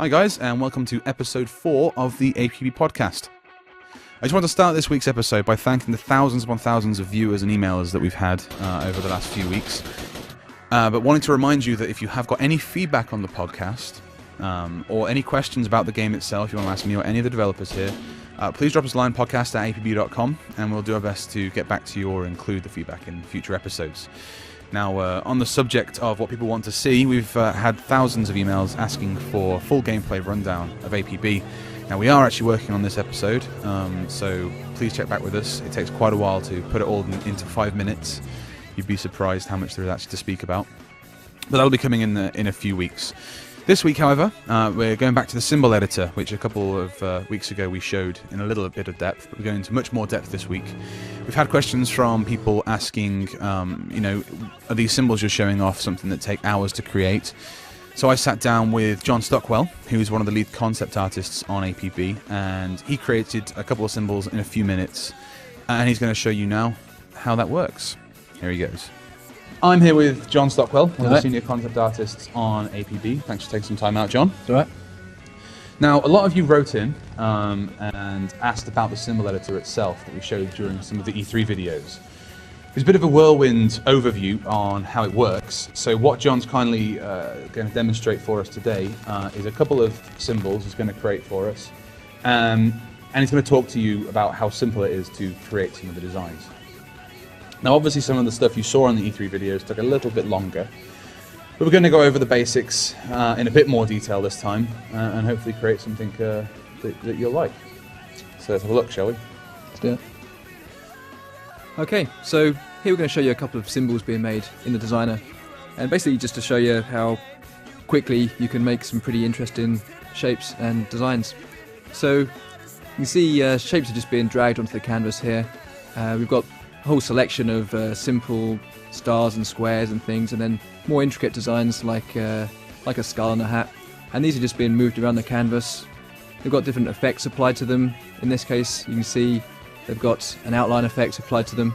Hi guys, and welcome to episode 4 of the APB podcast. I just want to start this week's episode by thanking the thousands upon thousands of viewers and emailers that we've had over the last few weeks. But wanting to remind you that if you have got any feedback on the podcast, or any questions about the game itself you want to ask me or any of the developers here, please drop us a line, podcast@apb.com, and we'll do our best to get back to you or include the feedback in future episodes. Now, on the subject of what people want to see, we've had thousands of emails asking for full gameplay rundown of APB. Now, we are actually working on this episode, so please check back with us. It takes quite a while to put it all into 5 minutes. You'd be surprised how much there is actually to speak about. But that'll be coming in a few weeks. This week, however, we're going back to the symbol editor, which a couple of weeks ago we showed in a little bit of depth, but we're going into much more depth this week. We've had questions from people asking, are these symbols you're showing off something that take hours to create? So I sat down with John Stockwell, who's one of the lead concept artists on APB, and he created a couple of symbols in a few minutes, and he's going to show you now how that works. Here he goes. I'm here with John Stockwell, one of the senior concept artists on APB. Thanks for taking some time out, John. That's all right. Now, a lot of you wrote in and asked about the symbol editor itself that we showed during some of the E3 videos. There's a bit of a whirlwind overview on how it works. So what John's kindly going to demonstrate for us today is a couple of symbols he's going to create for us. And he's going to talk to you about how simple it is to create some of the designs. Now, obviously, some of the stuff you saw on the E3 videos took a little bit longer, but we're going to go over the basics in a bit more detail this time, and hopefully create something that you'll like. So let's have a look, shall we? Let's do it. Okay, so here we're going to show you a couple of symbols being made in the designer, and basically just to show you how quickly you can make some pretty interesting shapes and designs. So you can see shapes are just being dragged onto the canvas here. We've got a whole selection of simple stars and squares and things, and then more intricate designs like a skull and a hat. And these are just being moved around the canvas. They've got different effects applied to them. In this case, you can see they've got an outline effect applied to them,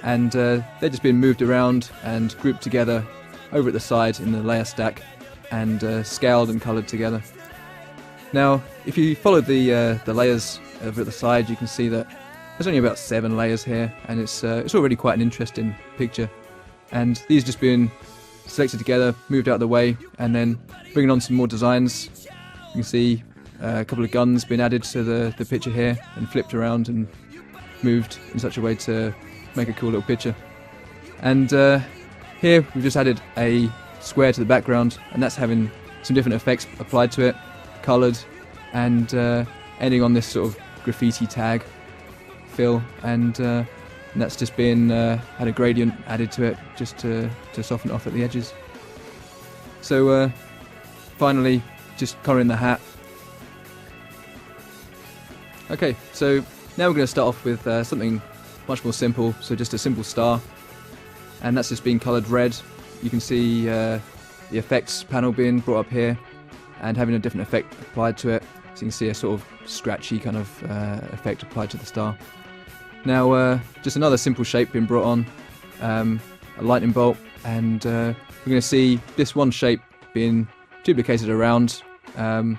and they're just being moved around and grouped together over at the side in the layer stack, and scaled and coloured together. Now, if you follow the layers over at the side, you can see that there's only about 7 layers here, and it's already quite an interesting picture. And these just being selected together, moved out of the way, and then bringing on some more designs. You can see a couple of guns being added to the picture here, and flipped around and moved in such a way to make a cool little picture. And here we've just added a square to the background, and that's having some different effects applied to it, coloured, and ending on this sort of graffiti tag fill, and that's just been had a gradient added to it just to soften it off at the edges. So finally, just colouring the hat. Okay, so now we're going to start off with something much more simple, so just a simple star, and that's just being coloured red. You can see the effects panel being brought up here and having a different effect applied to it, so you can see a sort of scratchy kind of effect applied to the star. Now, just another simple shape being brought on, a lightning bolt, and we're going to see this one shape being duplicated around, and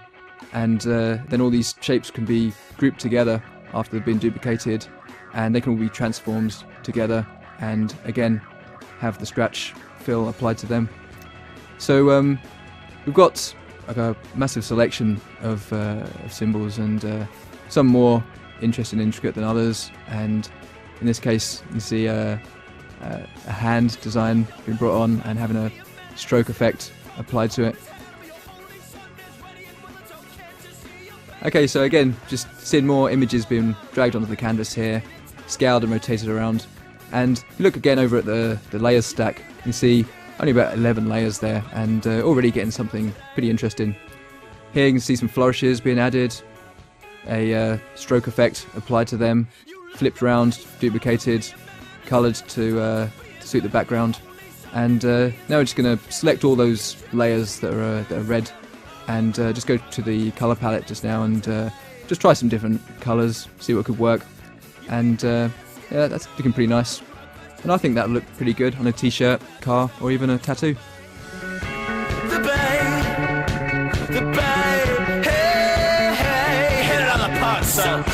then all these shapes can be grouped together after they've been duplicated, and they can all be transformed together, and again have the scratch fill applied to them. So we've got like a massive selection of symbols, and some more interesting and intricate than others, and in this case you see a hand design being brought on and having a stroke effect applied to it. Okay, so again, just seeing more images being dragged onto the canvas here, scaled and rotated around, and if you look again over at the layers stack, you can see only about 11 layers there, and already getting something pretty interesting. Here you can see some flourishes being added, a stroke effect applied to them, flipped around, duplicated, coloured to suit the background, and now we're just going to select all those layers that are red, and just go to the colour palette just now and just try some different colours, see what could work, and yeah, that's looking pretty nice, and I think that would look pretty good on a t-shirt, car, or even a tattoo. The bay, up.